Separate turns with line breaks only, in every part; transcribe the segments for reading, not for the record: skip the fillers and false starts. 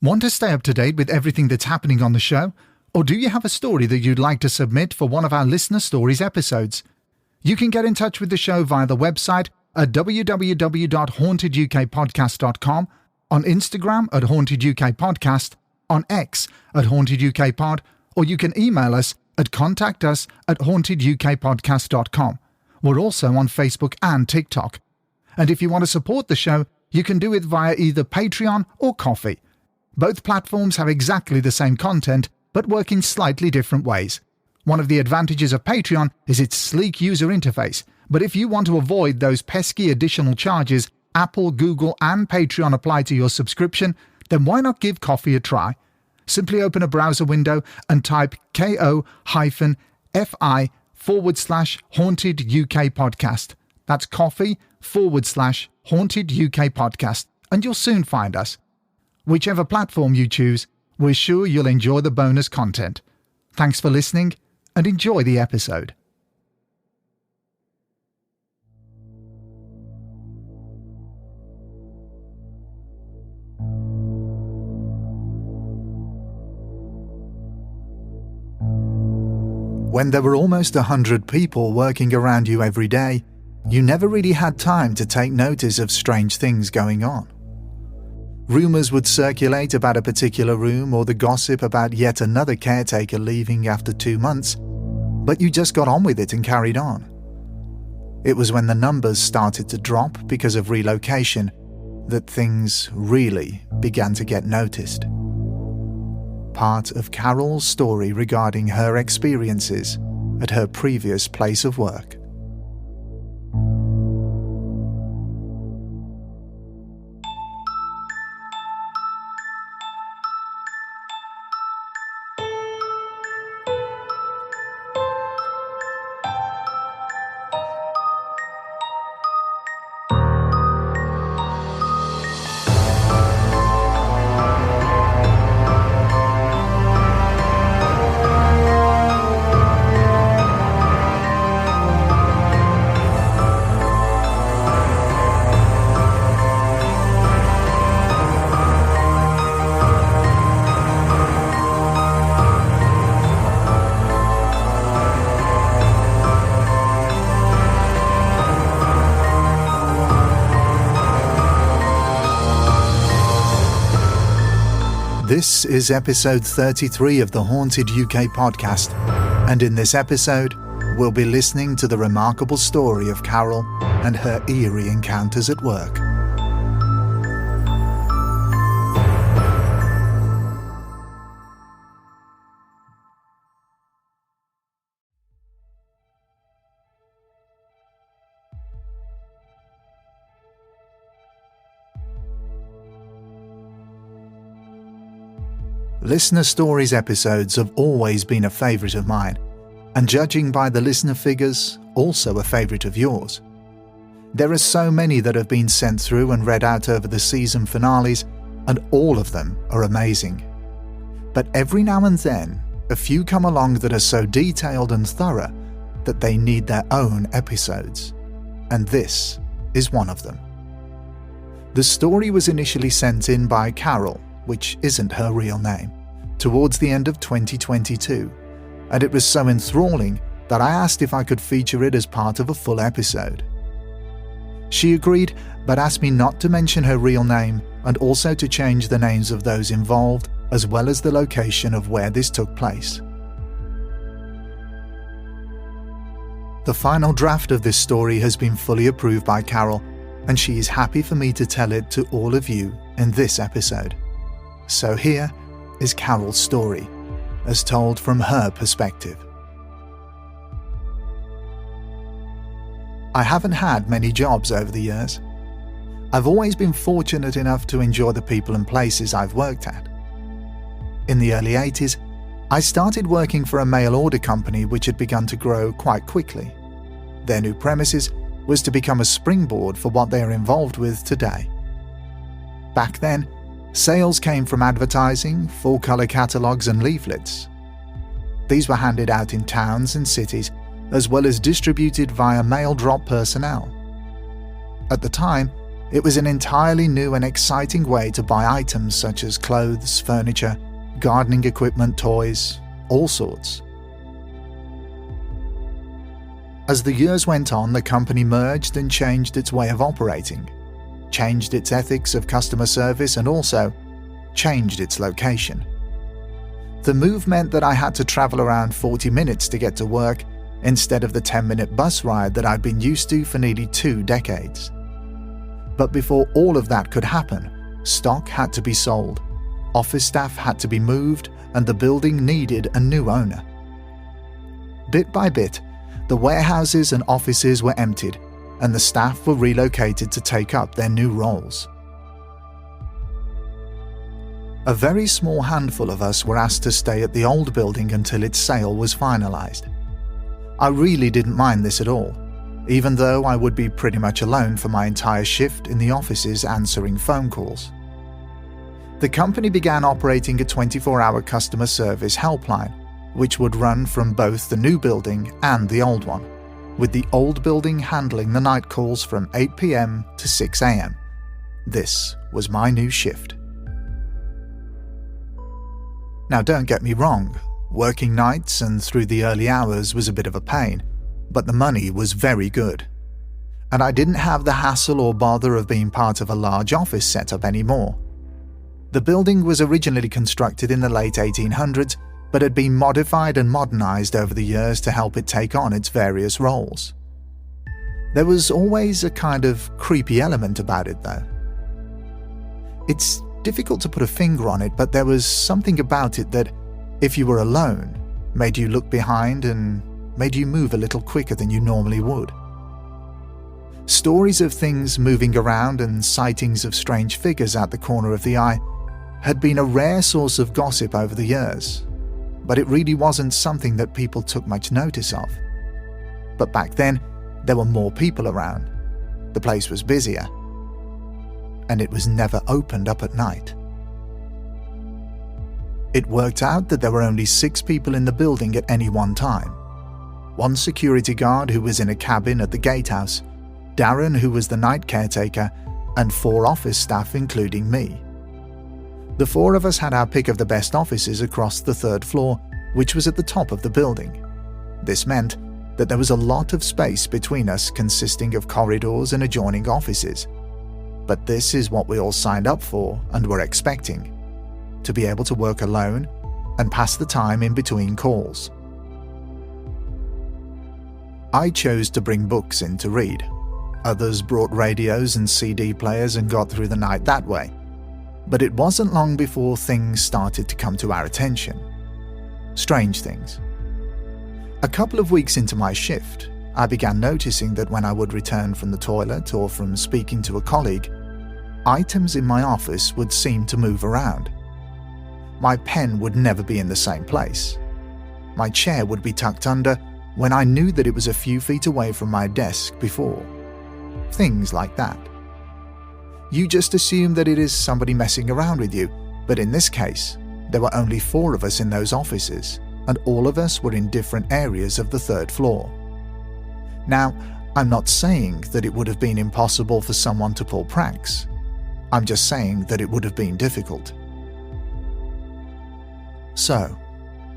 Want to stay up to date with everything that's happening on the show? Or do you have a story that you'd like to submit for one of our Listener Stories episodes? You can get in touch with the show via the website at www.hauntedukpodcast.com, on Instagram at hauntedukpodcast, on X at hauntedukpod, or you can email us at contactus@hauntedukpodcast.com. We're also on Facebook and TikTok. And if you want to support the show, you can do it via either Patreon or Ko-fi. Both platforms have exactly the same content, but work in slightly different ways. One of the advantages of Patreon is its sleek user interface, but if you want to avoid those pesky additional charges Apple, Google, and Patreon apply to your subscription, then why not give Ko-fi a try? Simply open a browser window and type ko-fi/Haunted UK Podcast. That's Ko-fi/Haunted UK Podcast, and you'll soon find us. Whichever platform you choose, we're sure you'll enjoy the bonus content. Thanks for listening, and enjoy the episode. When there were almost 100 people working around you every day, you never really had time to take notice of strange things going on. Rumours would circulate about a particular room or the gossip about yet another caretaker leaving after 2 months, but you just got on with it and carried on. It was when the numbers started to drop because of relocation that things really began to get noticed. Part of Carole's story regarding her experiences at her previous place of work. This is episode 33 of the Haunted UK podcast, and in this episode, we'll be listening to the remarkable story of Carole and her eerie encounters at work. Listener Stories episodes have always been a favourite of mine, and judging by the listener figures, also a favourite of yours. There are so many that have been sent through and read out over the season finales, and all of them are amazing. But every now and then, a few come along that are so detailed and thorough that they need their own episodes, and this is one of them. The story was initially sent in by Carole, which isn't her real name, towards the end of 2022, and it was so enthralling that I asked if I could feature it as part of a full episode. She agreed, but asked me not to mention her real name and also to change the names of those involved as well as the location of where this took place. The final draft of this story has been fully approved by Carole, and she is happy for me to tell it to all of you in this episode. So here is Carole's story, as told from her perspective. I haven't had many jobs over the years. I've always been fortunate enough to enjoy the people and places I've worked at. In the early 80s, I started working for a mail order company which had begun to grow quite quickly. Their new premises was to become a springboard for what they are involved with today. Back then, sales came from advertising, full-colour catalogues and leaflets. These were handed out in towns and cities, as well as distributed via mail drop personnel. At the time, It was an entirely new and exciting way to buy items such as clothes, furniture, gardening equipment, toys, all sorts. As the years went on, the company merged and changed its way of operating, changed its ethics of customer service, and also changed its location. The move meant that I had to travel around 40 minutes to get to work instead of the 10-minute bus ride that I'd been used to for nearly 2 decades. But before all of that could happen, stock had to be sold, office staff had to be moved, and the building needed a new owner. Bit by bit, the warehouses and offices were emptied, and the staff were relocated to take up their new roles. A very small handful of us were asked to stay at the old building until its sale was finalized. I really didn't mind this at all, even though I would be pretty much alone for my entire shift in the offices answering phone calls. The company began operating a 24-hour customer service helpline, which would run from both the new building and the old one, with the old building handling the night calls from 8 p.m. to 6 a.m. This was my new shift. Now, don't get me wrong, working nights and through the early hours was a bit of a pain, but the money was very good. And I didn't have the hassle or bother of being part of a large office setup anymore. The building was originally constructed in the late 1800s, but had been modified and modernized over the years to help it take on its various roles. There was always a kind of creepy element about it, though. It's difficult to put a finger on it, but there was something about it that, if you were alone, made you look behind and made you move a little quicker than you normally would. Stories of things moving around and sightings of strange figures out the corner of the eye had been a rare source of gossip over the years, but it really wasn't something that people took much notice of. But back then, there were more people around, the place was busier, and it was never opened up at night. It worked out that there were only 6 people in the building at any one time. 1 security guard who was in a cabin at the gatehouse, Darren who was the night caretaker, and 4 office staff including me. The 4 of us had our pick of the best offices across the 3rd floor, which was at the top of the building. This meant that there was a lot of space between us, consisting of corridors and adjoining offices. But this is what we all signed up for and were expecting: to be able to work alone and pass the time in between calls. I chose to bring books in to read. Others brought radios and CD players and got through the night that way. But it wasn't long before things started to come to our attention. Strange things. A couple of weeks into my shift, I began noticing that when I would return from the toilet or from speaking to a colleague, items in my office would seem to move around. My pen would never be in the same place. My chair would be tucked under when I knew that it was a few feet away from my desk before. Things like that. You just assume that it is somebody messing around with you, but in this case, there were only 4 of us in those offices, and all of us were in different areas of the 3rd floor. Now, I'm not saying that it would have been impossible for someone to pull pranks. I'm just saying that it would have been difficult. So,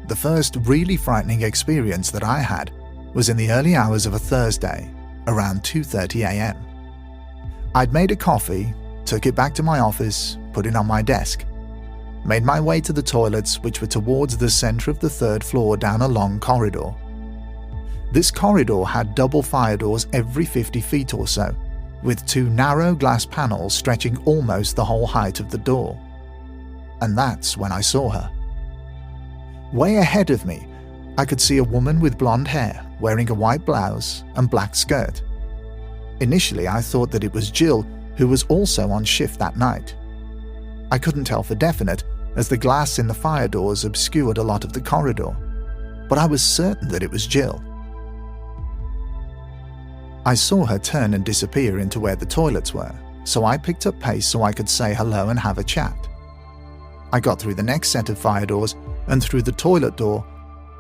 the first really frightening experience that I had was in the early hours of a Thursday, around 2:30 a.m. I'd made a coffee, took it back to my office, put it on my desk, made my way to the toilets, which were towards the center of the 3rd floor down a long corridor. This corridor had double fire doors every 50 feet or so, with 2 narrow glass panels stretching almost the whole height of the door. And that's when I saw her. Way ahead of me, I could see a woman with blonde hair, wearing a white blouse and black skirt. Initially, I thought that it was Jill, who was also on shift that night. I couldn't tell for definite, as the glass in the fire doors obscured a lot of the corridor, but I was certain that it was Jill. I saw her turn and disappear into where the toilets were, so I picked up pace so I could say hello and have a chat. I got through the next set of fire doors and through the toilet door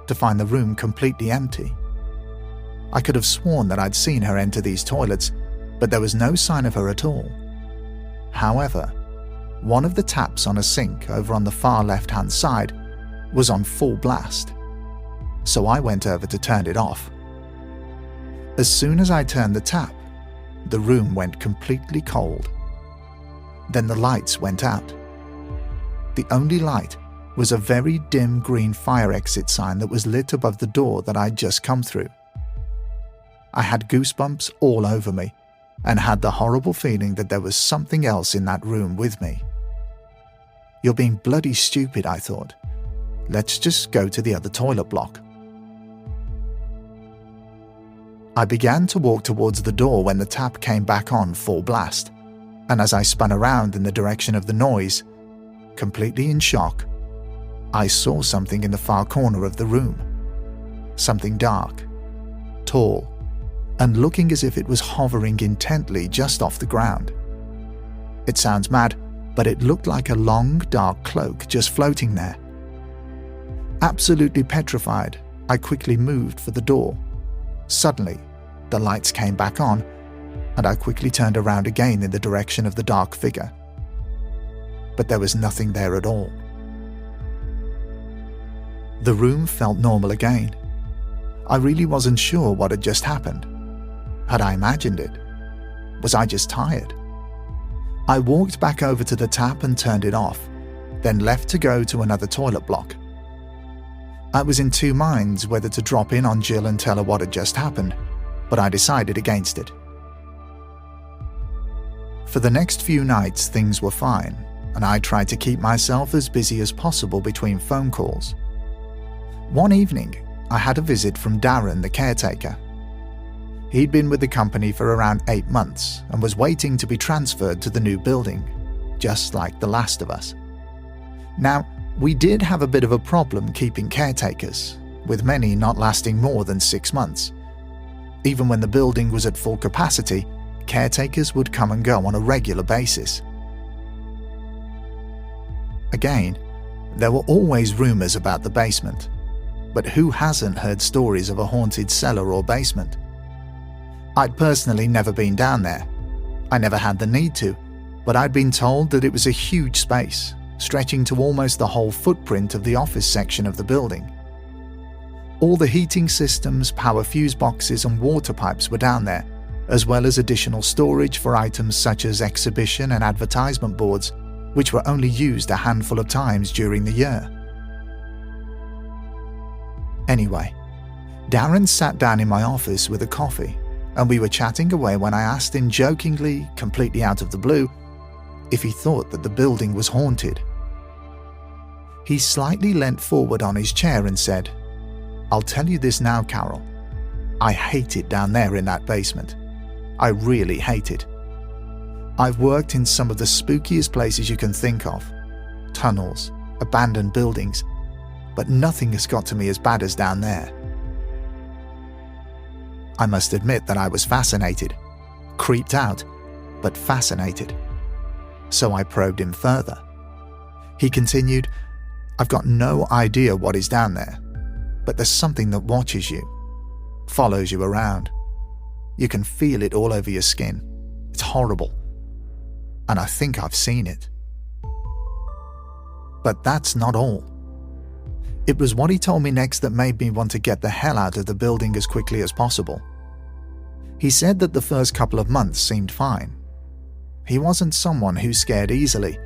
to find the room completely empty. I could have sworn that I'd seen her enter these toilets, but there was no sign of her at all. However, one of the taps on a sink over on the far left-hand side was on full blast, so I went over to turn it off. As soon as I turned the tap, the room went completely cold. Then the lights went out. The only light was a very dim green fire exit sign that was lit above the door that I'd just come through. I had goosebumps all over me and had the horrible feeling that there was something else in that room with me. You're being bloody stupid, I thought. Let's just go to the other toilet block. I began to walk towards the door when the tap came back on full blast, and as I spun around in the direction of the noise, completely in shock, I saw something in the far corner of the room. Something dark, tall, and looking as if it was hovering intently just off the ground. It sounds mad, but it looked like a long, dark cloak just floating there. Absolutely petrified, I quickly moved for the door. Suddenly, the lights came back on, and I quickly turned around again in the direction of the dark figure. But there was nothing there at all. The room felt normal again. I really wasn't sure what had just happened. Had I imagined it? Was I just tired? I walked back over to the tap and turned it off, then left to go to another toilet block. I was in two minds whether to drop in on Jill and tell her what had just happened, but I decided against it. For the next few nights, things were fine, and I tried to keep myself as busy as possible between phone calls. One evening, I had a visit from Darren, the caretaker. He'd been with the company for around 8 months and was waiting to be transferred to the new building, just like the last of us. Now, we did have a bit of a problem keeping caretakers, with many not lasting more than 6 months. Even when the building was at full capacity, caretakers would come and go on a regular basis. Again, there were always rumors about the basement, but who hasn't heard stories of a haunted cellar or basement? I'd personally never been down there. I never had the need to, but I'd been told that it was a huge space, stretching to almost the whole footprint of the office section of the building. All the heating systems, power fuse boxes and water pipes were down there, as well as additional storage for items such as exhibition and advertisement boards, which were only used a handful of times during the year. Anyway, Darren sat down in my office with a coffee, and we were chatting away when I asked him jokingly, completely out of the blue, if he thought that the building was haunted. He slightly leant forward on his chair and said, "I'll tell you this now, Carole. I hate it down there in that basement. I really hate it. I've worked in some of the spookiest places you can think of. Tunnels, abandoned buildings, but nothing has got to me as bad as down there." I must admit that I was fascinated, creeped out, but fascinated. So I probed him further. He continued, "I've got no idea what is down there, but there's something that watches you, follows you around. You can feel it all over your skin. It's horrible. And I think I've seen it." But that's not all. It was what he told me next that made me want to get the hell out of the building as quickly as possible. He said that the first couple of months seemed fine. He wasn't someone who scared easily.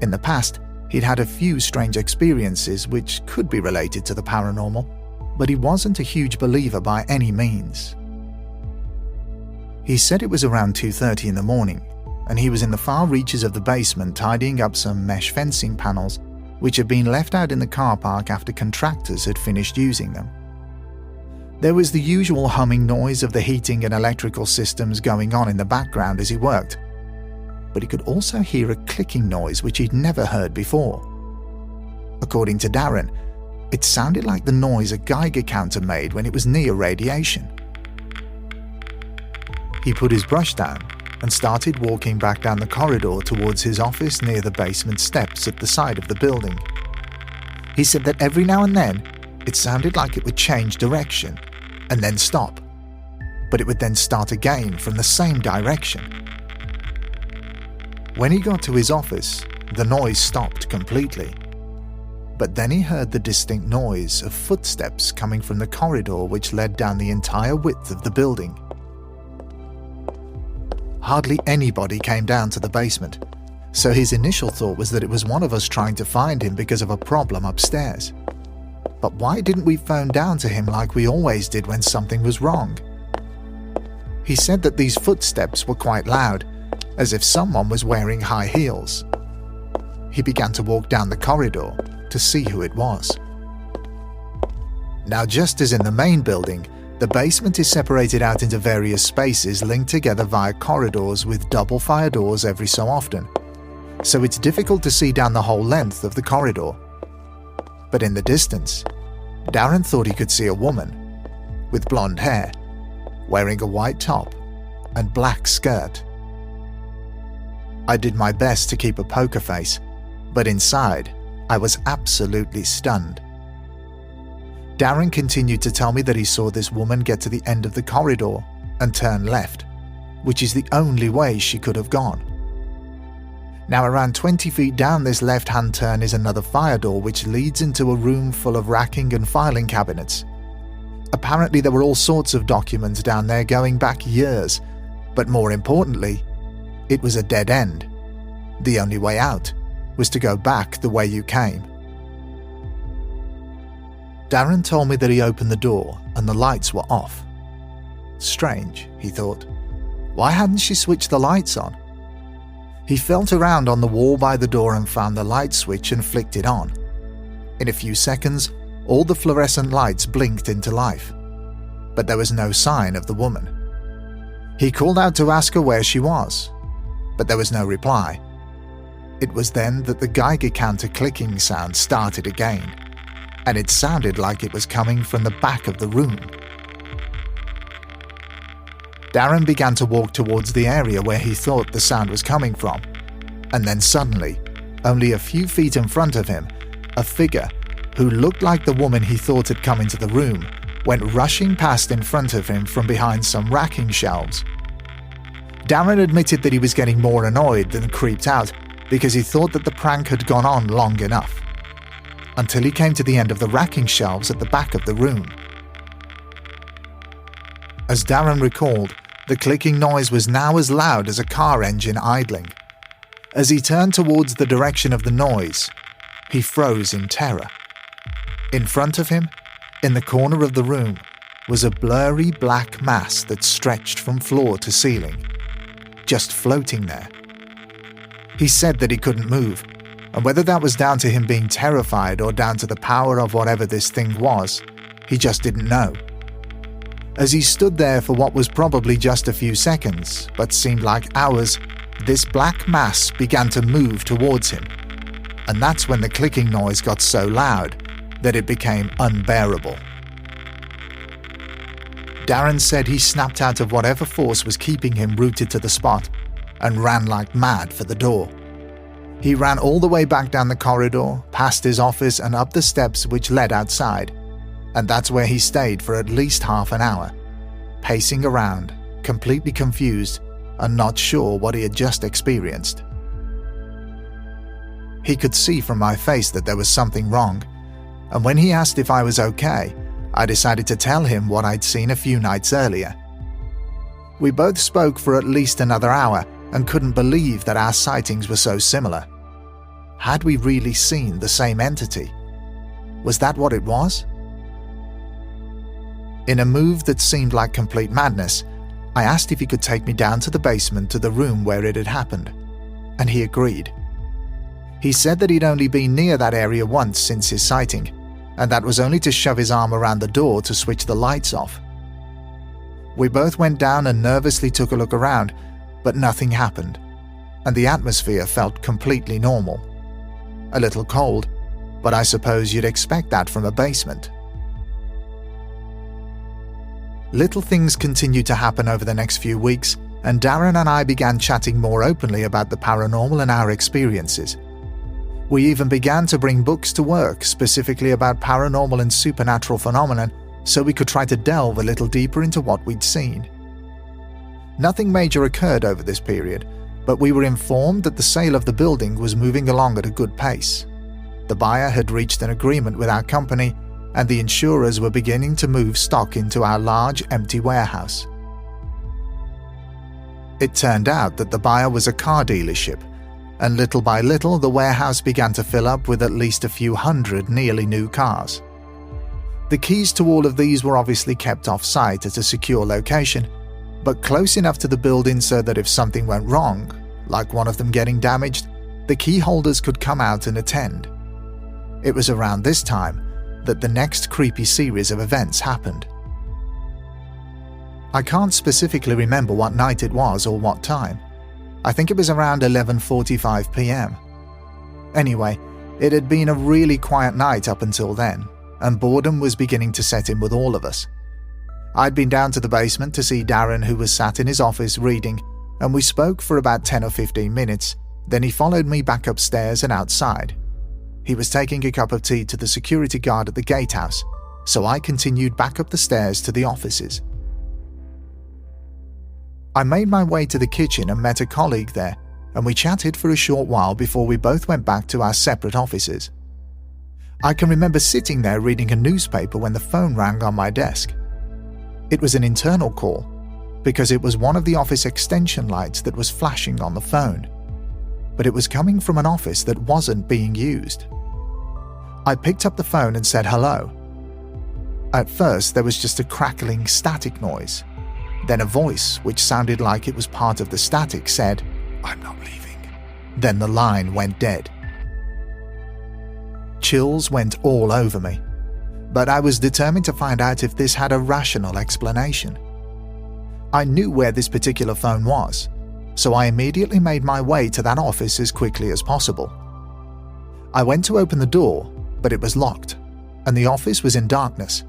In the past, he'd had a few strange experiences which could be related to the paranormal, but he wasn't a huge believer by any means. He said it was around 2:30 in the morning, and he was in the far reaches of the basement tidying up some mesh fencing panels which had been left out in the car park after contractors had finished using them. There was the usual humming noise of the heating and electrical systems going on in the background as he worked, but he could also hear a clicking noise which he'd never heard before. According to Darren, it sounded like the noise a Geiger counter made when it was near radiation. He put his brush down and started walking back down the corridor towards his office near the basement steps at the side of the building. He said that every now and then it sounded like it would change direction and then stop, but it would then start again from the same direction. When he got to his office, the noise stopped completely. But then he heard the distinct noise of footsteps coming from the corridor which led down the entire width of the building. Hardly anybody came down to the basement, so his initial thought was that it was one of us trying to find him because of a problem upstairs. But why didn't we phone down to him like we always did when something was wrong? He said that these footsteps were quite loud, as if someone was wearing high heels. He began to walk down the corridor to see who it was. Now, just as in the main building, the basement is separated out into various spaces linked together via corridors with double fire doors every so often, so it's difficult to see down the whole length of the corridor. But in the distance, Darren thought he could see a woman with blonde hair, wearing a white top and black skirt. I did my best to keep a poker face, but inside, I was absolutely stunned. Darren continued to tell me that he saw this woman get to the end of the corridor and turn left, which is the only way she could have gone. Now, around 20 feet down this left-hand turn is another fire door which leads into a room full of racking and filing cabinets. Apparently there were all sorts of documents down there going back years, but more importantly, it was a dead end. The only way out was to go back the way you came. Darren told me that he opened the door and the lights were off. Strange, he thought. Why hadn't she switched the lights on? He felt around on the wall by the door and found the light switch and flicked it on. In a few seconds, all the fluorescent lights blinked into life, but there was no sign of the woman. He called out to ask her where she was, but there was no reply. It was then that the Geiger counter clicking sound started again, and it sounded like it was coming from the back of the room. Darren began to walk towards the area where he thought the sound was coming from, and then suddenly, only a few feet in front of him, a figure who looked like the woman he thought had come into the room went rushing past in front of him from behind some racking shelves. Darren admitted that he was getting more annoyed than creeped out because he thought that the prank had gone on long enough, until he came to the end of the racking shelves at the back of the room. As Darren recalled, the clicking noise was now as loud as a car engine idling. As he turned towards the direction of the noise, he froze in terror. In front of him, in the corner of the room, was a blurry black mass that stretched from floor to ceiling, just floating there. He said that he couldn't move, and whether that was down to him being terrified or down to the power of whatever this thing was, he just didn't know. As he stood there for what was probably just a few seconds, but seemed like hours, this black mass began to move towards him, and that's when the clicking noise got so loud that it became unbearable. Darren said he snapped out of whatever force was keeping him rooted to the spot and ran like mad for the door. He ran all the way back down the corridor, past his office and up the steps which led outside, and that's where he stayed for at least half an hour, pacing around, completely confused and not sure what he had just experienced. He could see from my face that there was something wrong, and when he asked if I was okay, I decided to tell him what I'd seen a few nights earlier. We both spoke for at least another hour and couldn't believe that our sightings were so similar. Had we really seen the same entity? Was that what it was? In a move that seemed like complete madness, I asked if he could take me down to the basement to the room where it had happened, and he agreed. He said that he'd only been near that area once since his sighting, and that was only to shove his arm around the door to switch the lights off. We both went down and nervously took a look around, but nothing happened, and the atmosphere felt completely normal. A little cold, but I suppose you'd expect that from a basement. Little things continued to happen over the next few weeks, and Darren and I began chatting more openly about the paranormal and our experiences. We even began to bring books to work specifically about paranormal and supernatural phenomenon so we could try to delve a little deeper into what we'd seen. Nothing major occurred over this period, but we were informed that the sale of the building was moving along at a good pace. The buyer had reached an agreement with our company, and the insurers were beginning to move stock into our large empty warehouse. It turned out that the buyer was a car dealership, and little by little the warehouse began to fill up with at least a few hundred nearly new cars. The keys to all of these were obviously kept off-site at a secure location, but close enough to the building so that if something went wrong, like one of them getting damaged, the key holders could come out and attend. It was around this time that the next creepy series of events happened. I can't specifically remember what night it was or what time. I think it was around 11:45 p.m. Anyway, it had been a really quiet night up until then, and boredom was beginning to set in with all of us. I'd been down to the basement to see Darren, who was sat in his office reading, and we spoke for about 10 or 15 minutes, then he followed me back upstairs and outside. He was taking a cup of tea to the security guard at the gatehouse, so I continued back up the stairs to the offices. I made my way to the kitchen and met a colleague there, and we chatted for a short while before we both went back to our separate offices. I can remember sitting there reading a newspaper when the phone rang on my desk. It was an internal call, because it was one of the office extension lights that was flashing on the phone, but it was coming from an office that wasn't being used. I picked up the phone and said hello. At first there was just a crackling static noise. Then a voice, which sounded like it was part of the static, said, "I'm not leaving." Then the line went dead. Chills went all over me, but I was determined to find out if this had a rational explanation. I knew where this particular phone was, so I immediately made my way to that office as quickly as possible. I went to open the door, but it was locked, and the office was in darkness.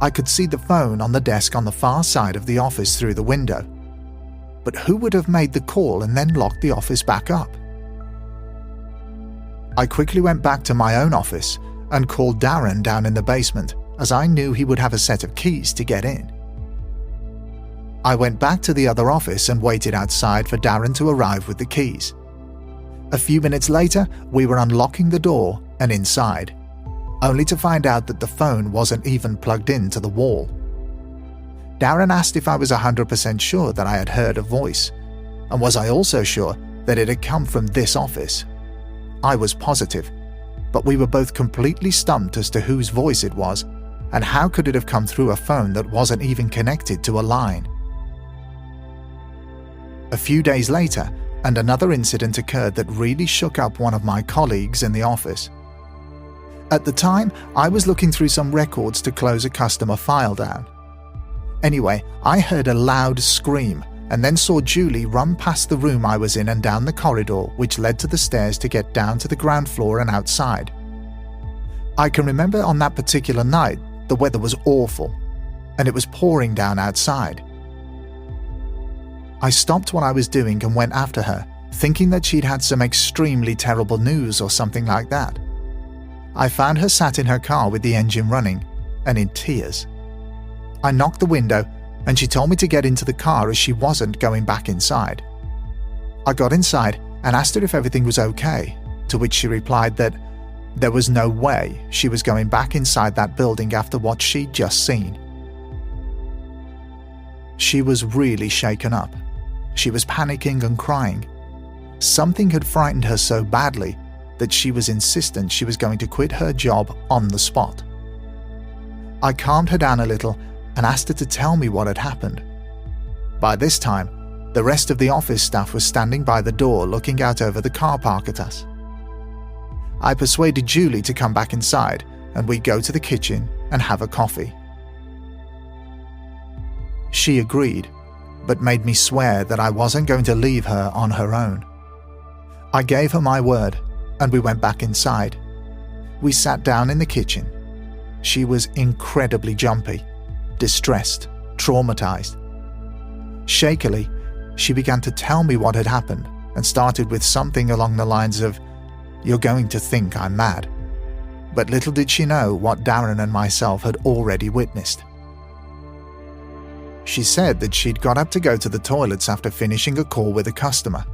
I could see the phone on the desk on the far side of the office through the window. But who would have made the call and then locked the office back up? I quickly went back to my own office and called Darren down in the basement, as I knew he would have a set of keys to get in. I went back to the other office and waited outside for Darren to arrive with the keys. A few minutes later, we were unlocking the door and inside, only to find out that the phone wasn't even plugged into the wall. Darren asked if I was 100% sure that I had heard a voice, and was I also sure that it had come from this office. I was positive, but we were both completely stumped as to whose voice it was, and how could it have come through a phone that wasn't even connected to a line. A few days later, and another incident occurred that really shook up one of my colleagues in the office. At the time, I was looking through some records to close a customer file down. Anyway, I heard a loud scream and then saw Julie run past the room I was in and down the corridor which led to the stairs to get down to the ground floor and outside. I can remember on that particular night, the weather was awful, and it was pouring down outside. I stopped what I was doing and went after her, thinking that she'd had some extremely terrible news or something like that. I found her sat in her car with the engine running, and in tears. I knocked the window, and she told me to get into the car as she wasn't going back inside. I got inside and asked her if everything was okay, to which she replied that there was no way she was going back inside that building after what she'd just seen. She was really shaken up. She was panicking and crying. Something had frightened her so badly that she was insistent she was going to quit her job on the spot. I calmed her down a little and asked her to tell me what had happened. By this time, the rest of the office staff was standing by the door looking out over the car park at us. I persuaded Julie to come back inside and we'd go to the kitchen and have a coffee. She agreed, but made me swear that I wasn't going to leave her on her own. I gave her my word, and we went back inside. We sat down in the kitchen. She was incredibly jumpy, distressed, traumatized. Shakily, she began to tell me what had happened and started with something along the lines of, "You're going to think I'm mad." But little did she know what Darren and myself had already witnessed. She said that she'd got up to go to the toilets after finishing a call with a customer.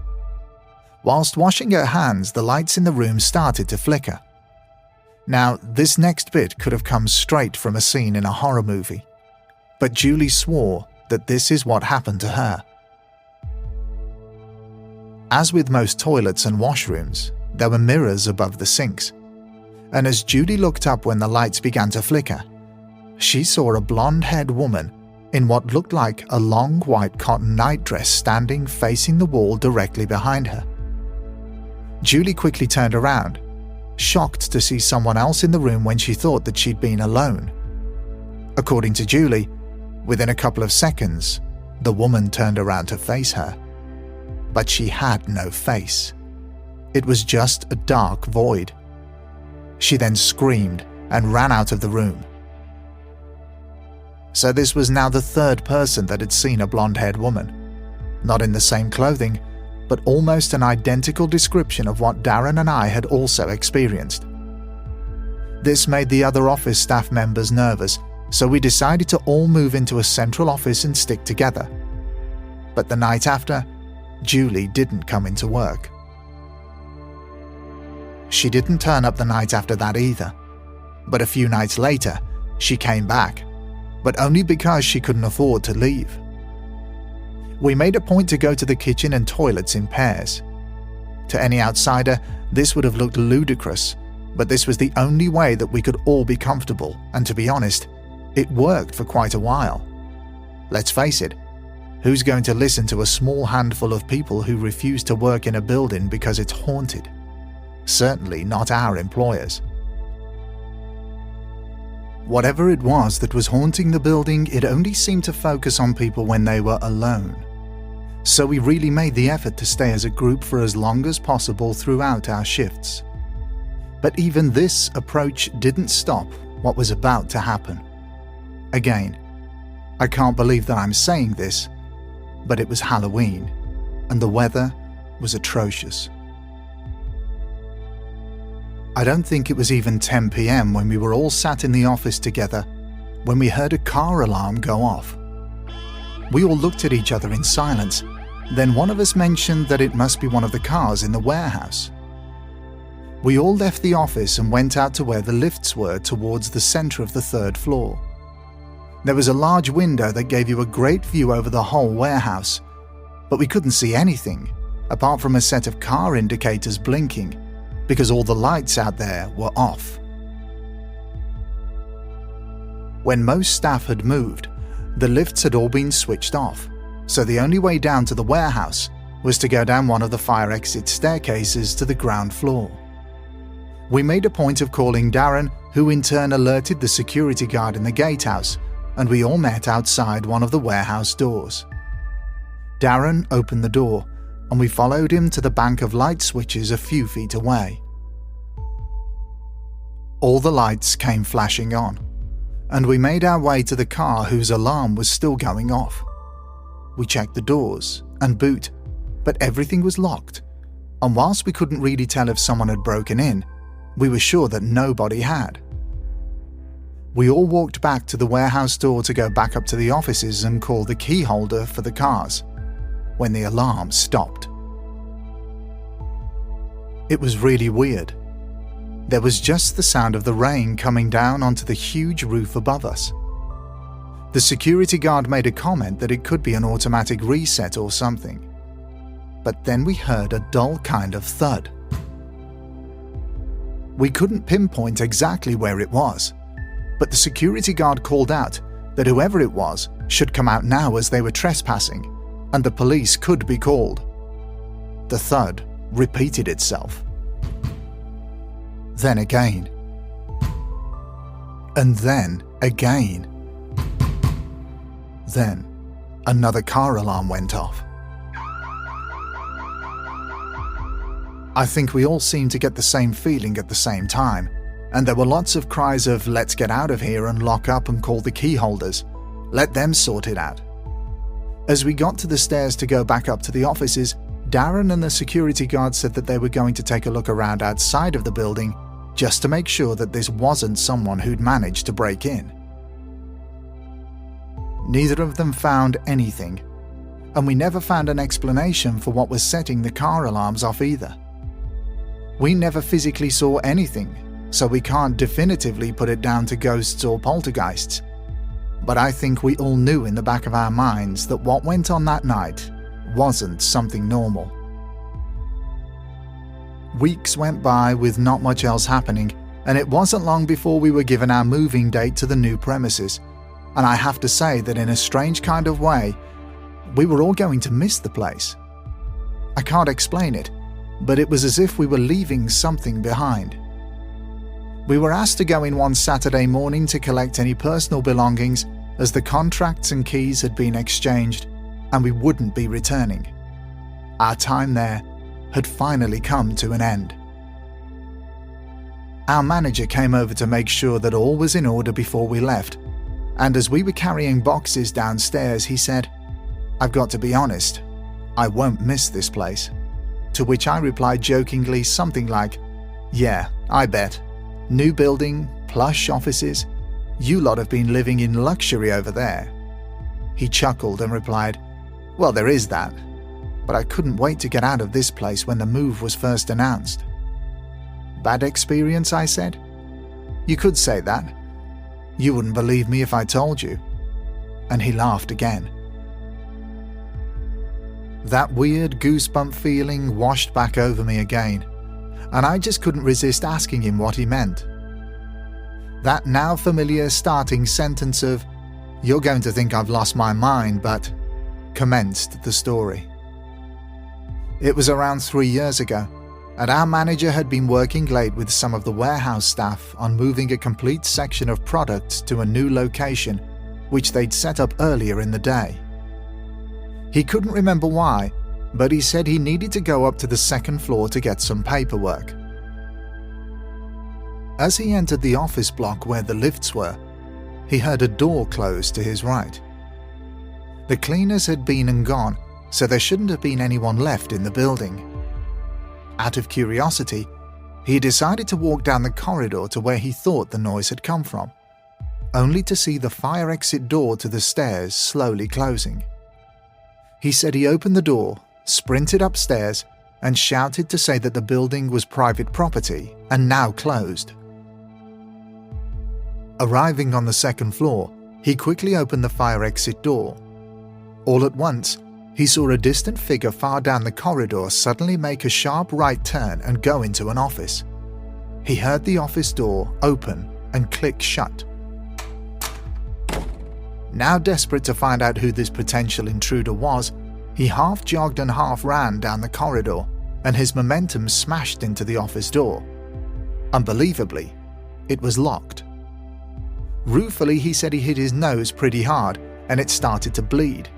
Whilst washing her hands, the lights in the room started to flicker. Now, this next bit could have come straight from a scene in a horror movie, but Julie swore that this is what happened to her. As with most toilets and washrooms, there were mirrors above the sinks, and as Julie looked up when the lights began to flicker, she saw a blonde-haired woman in what looked like a long white cotton nightdress standing facing the wall directly behind her. Julie quickly turned around, shocked to see someone else in the room when she thought that she'd been alone. According to Julie, within a couple of seconds, the woman turned around to face her. But she had no face. It was just a dark void. She then screamed and ran out of the room. So this was now the third person that had seen a blonde-haired woman, not in the same clothing, but almost an identical description of what Darren and I had also experienced. This made the other office staff members nervous, so we decided to all move into a central office and stick together. But the night after, Julie didn't come into work. She didn't turn up the night after that either, but a few nights later, she came back, but only because she couldn't afford to leave. We made a point to go to the kitchen and toilets in pairs. To any outsider, this would have looked ludicrous, but this was the only way that we could all be comfortable, and to be honest, it worked for quite a while. Let's face it, who's going to listen to a small handful of people who refuse to work in a building because it's haunted? Certainly not our employers. Whatever it was that was haunting the building, it only seemed to focus on people when they were alone. So we really made the effort to stay as a group for as long as possible throughout our shifts. But even this approach didn't stop what was about to happen. Again, I can't believe that I'm saying this, but it was Halloween, and the weather was atrocious. I don't think it was even 10 p.m. when we were all sat in the office together when we heard a car alarm go off. We all looked at each other in silence. Then one of us mentioned that it must be one of the cars in the warehouse. We all left the office and went out to where the lifts were towards the center of the third floor. There was a large window that gave you a great view over the whole warehouse, but we couldn't see anything apart from a set of car indicators blinking because all the lights out there were off. When most staff had moved, the lifts had all been switched off, so the only way down to the warehouse was to go down one of the fire exit staircases to the ground floor. We made a point of calling Darren, who in turn alerted the security guard in the gatehouse, and we all met outside one of the warehouse doors. Darren opened the door, and we followed him to the bank of light switches a few feet away. All the lights came flashing on, and we made our way to the car whose alarm was still going off. We checked the doors and boot, but everything was locked, and whilst we couldn't really tell if someone had broken in, we were sure that nobody had. We all walked back to the warehouse door to go back up to the offices and call the key holder for the cars, when the alarm stopped. It was really weird. There was just the sound of the rain coming down onto the huge roof above us. The security guard made a comment that it could be an automatic reset or something. But then we heard a dull kind of thud. We couldn't pinpoint exactly where it was, but the security guard called out that whoever it was should come out now as they were trespassing, and the police could be called. The thud repeated itself. Then again. And then again. Then another car alarm went off. I think we all seemed to get the same feeling at the same time, and there were lots of cries of "let's get out of here and lock up and call the key holders. Let them sort it out." As we got to the stairs to go back up to the offices, Darren and the security guard said that they were going to take a look around outside of the building just to make sure that this wasn't someone who'd managed to break in. Neither of them found anything, and we never found an explanation for what was setting the car alarms off either. We never physically saw anything, so we can't definitively put it down to ghosts or poltergeists. But I think we all knew in the back of our minds that what went on that night wasn't something normal. Weeks went by with not much else happening, and it wasn't long before we were given our moving date to the new premises, and I have to say that in a strange kind of way, we were all going to miss the place. I can't explain it, but it was as if we were leaving something behind. We were asked to go in one Saturday morning to collect any personal belongings, as the contracts and keys had been exchanged, and we wouldn't be returning. Our time there had finally come to an end. Our manager came over to make sure that all was in order before we left, and as we were carrying boxes downstairs, he said, "I've got to be honest, I won't miss this place." To which I replied jokingly something like, "Yeah, I bet. New building, plush offices. You lot have been living in luxury over there." He chuckled and replied, "Well, there is that, but I couldn't wait to get out of this place when the move was first announced." "Bad experience?" I said. "You could say that. You wouldn't believe me if I told you." And he laughed again. That weird goosebump feeling washed back over me again, and I just couldn't resist asking him what he meant. That now familiar starting sentence of, "You're going to think I've lost my mind, but," commenced the story. It was around 3 years ago, and our manager had been working late with some of the warehouse staff on moving a complete section of products to a new location, which they'd set up earlier in the day. He couldn't remember why, but he said he needed to go up to the second floor to get some paperwork. As he entered the office block where the lifts were, he heard a door close to his right. The cleaners had been and gone, so there shouldn't have been anyone left in the building. Out of curiosity, he decided to walk down the corridor to where he thought the noise had come from, only to see the fire exit door to the stairs slowly closing. He said he opened the door, sprinted upstairs, and shouted to say that the building was private property and now closed. Arriving on the second floor, he quickly opened the fire exit door. All at once, he saw a distant figure far down the corridor suddenly make a sharp right turn and go into an office. He heard the office door open and click shut. Now desperate to find out who this potential intruder was, he half jogged and half ran down the corridor, and his momentum smashed into the office door. Unbelievably, it was locked. Ruefully, he said he hit his nose pretty hard, and it started to bleed.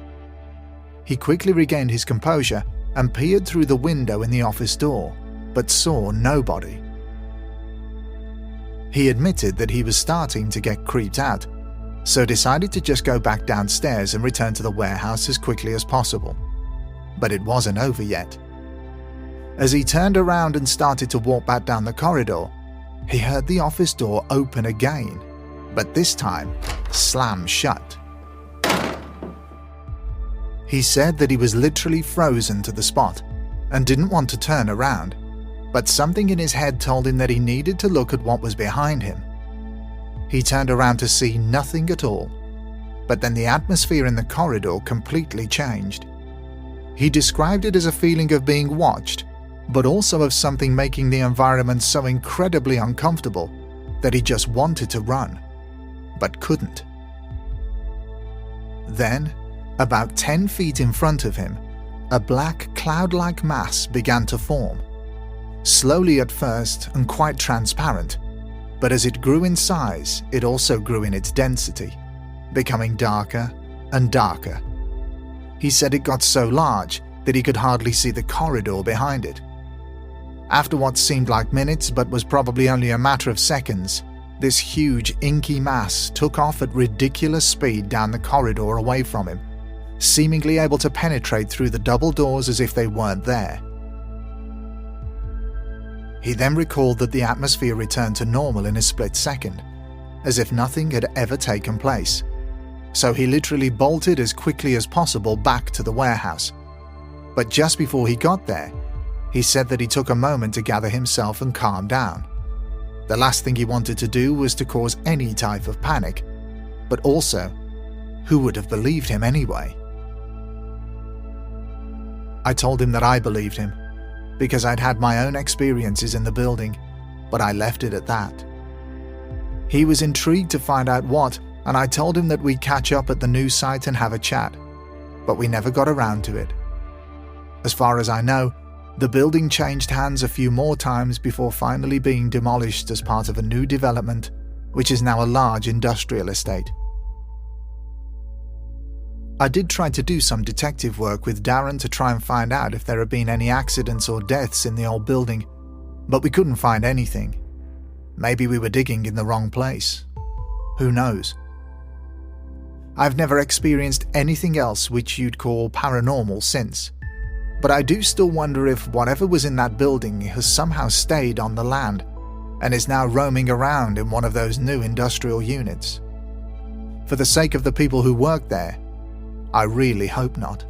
He quickly regained his composure and peered through the window in the office door, but saw nobody. He admitted that he was starting to get creeped out, so decided to just go back downstairs and return to the warehouse as quickly as possible. But it wasn't over yet. As he turned around and started to walk back down the corridor, he heard the office door open again, but this time slam shut. He said that he was literally frozen to the spot and didn't want to turn around, but something in his head told him that he needed to look at what was behind him. He turned around to see nothing at all, but then the atmosphere in the corridor completely changed. He described it as a feeling of being watched, but also of something making the environment so incredibly uncomfortable that he just wanted to run, but couldn't. Then, about 10 feet in front of him, a black cloud-like mass began to form. Slowly at first and quite transparent, but as it grew in size, it also grew in its density, becoming darker and darker. He said it got so large that he could hardly see the corridor behind it. After what seemed like minutes but was probably only a matter of seconds, this huge inky mass took off at ridiculous speed down the corridor away from him, seemingly able to penetrate through the double doors as if they weren't there. He then recalled that the atmosphere returned to normal in a split second, as if nothing had ever taken place. so he literally bolted as quickly as possible back to the warehouse. But just before he got there, he said that he took a moment to gather himself and calm down. The last thing he wanted to do was to cause any type of panic, but also, who would have believed him anyway? I told him that I believed him, because I'd had my own experiences in the building, but I left it at that. He was intrigued to find out what, and I told him that we'd catch up at the new site and have a chat, but we never got around to it. As far as I know, the building changed hands a few more times before finally being demolished as part of a new development, which is now a large industrial estate. I did try to do some detective work with Darren to try and find out if there had been any accidents or deaths in the old building, but we couldn't find anything. Maybe we were digging in the wrong place. Who knows? I've never experienced anything else which you'd call paranormal since, but I do still wonder if whatever was in that building has somehow stayed on the land and is now roaming around in one of those new industrial units. For the sake of the people who work there, I really hope not.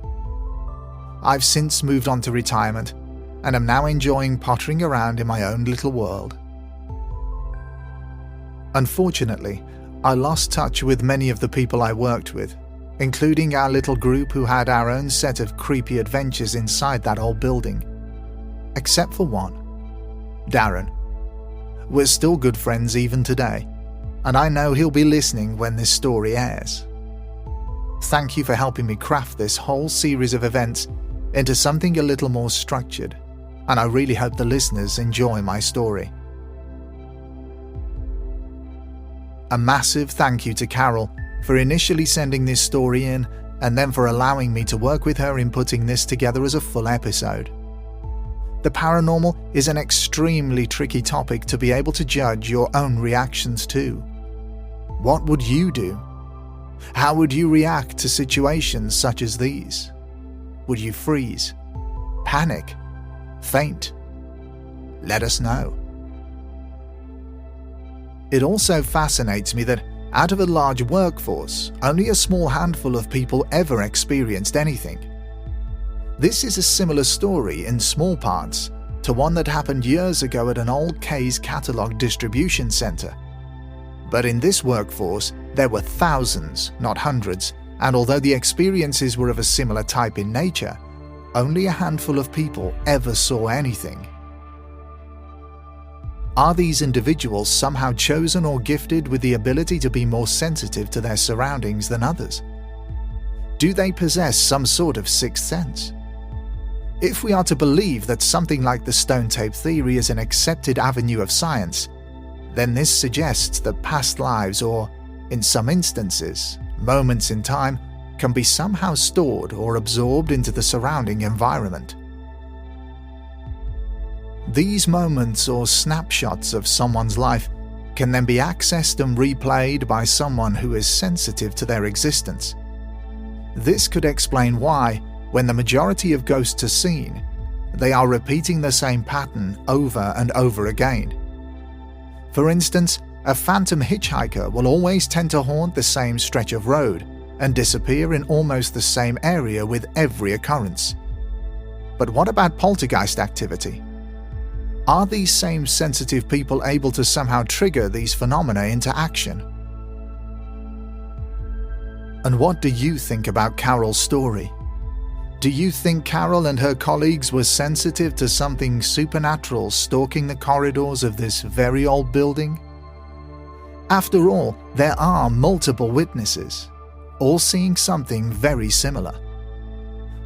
I've since moved on to retirement and am now enjoying pottering around in my own little world. Unfortunately, I lost touch with many of the people I worked with, including our little group who had our own set of creepy adventures inside that old building. Except for one, Darren. We're still good friends even today, and I know he'll be listening when this story airs. Thank you for helping me craft this whole series of events into something a little more structured, and I really hope the listeners enjoy my story. A massive thank you to Carole for initially sending this story in and then for allowing me to work with her in putting this together as a full episode. The paranormal is an extremely tricky topic to be able to judge your own reactions to. What would you do? How would you react to situations such as these? Would you freeze? Panic? Faint? Let us know. It also fascinates me that out of a large workforce, only a small handful of people ever experienced anything. This is a similar story in small parts to one that happened years ago at an old K's catalogue distribution centre. But in this workforce, there were thousands, not hundreds, and although the experiences were of a similar type in nature, only a handful of people ever saw anything. Are these individuals somehow chosen or gifted with the ability to be more sensitive to their surroundings than others? Do they possess some sort of sixth sense? If we are to believe that something like the stone tape theory is an accepted avenue of science, then this suggests that past lives or, in some instances, moments in time, can be somehow stored or absorbed into the surrounding environment. These moments or snapshots of someone's life can then be accessed and replayed by someone who is sensitive to their existence. This could explain why, when the majority of ghosts are seen, they are repeating the same pattern over and over again. For instance, a phantom hitchhiker will always tend to haunt the same stretch of road and disappear in almost the same area with every occurrence. But what about poltergeist activity? Are these same sensitive people able to somehow trigger these phenomena into action? And what do you think about Carole's story? Do you think Carole and her colleagues were sensitive to something supernatural stalking the corridors of this very old building? After all, there are multiple witnesses, all seeing something very similar.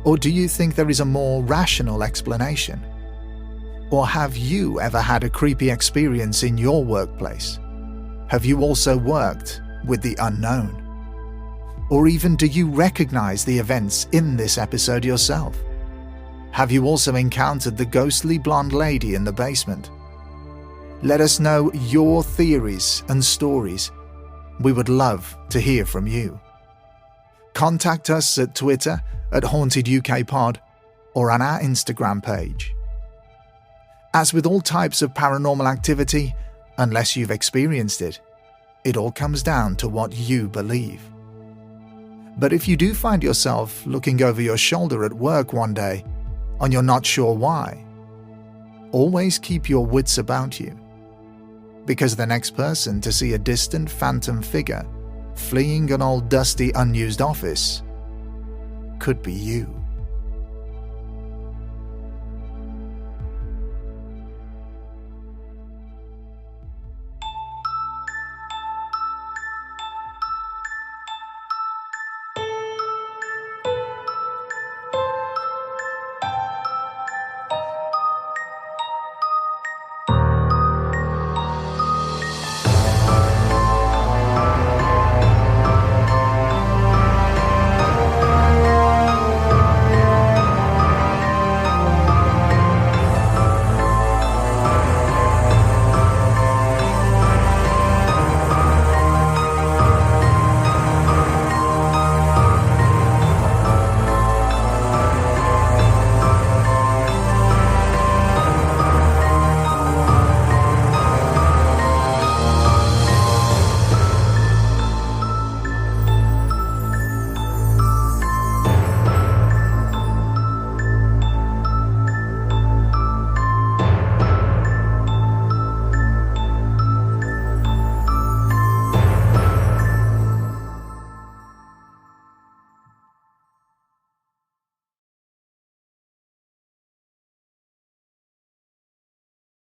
Or do you think there is a more rational explanation? Or have you ever had a creepy experience in your workplace? Have you also worked with the unknown? Or even do you recognize the events in this episode yourself? Have you also encountered the ghostly blonde lady in the basement? Let us know your theories and stories. We would love to hear from you. Contact us at Twitter at HauntedUKPod or on our Instagram page. As with all types of paranormal activity, unless you've experienced it, it all comes down to what you believe. But if you do find yourself looking over your shoulder at work one day, and you're not sure why, always keep your wits about you, because the next person to see a distant phantom figure fleeing an old dusty unused office could be you.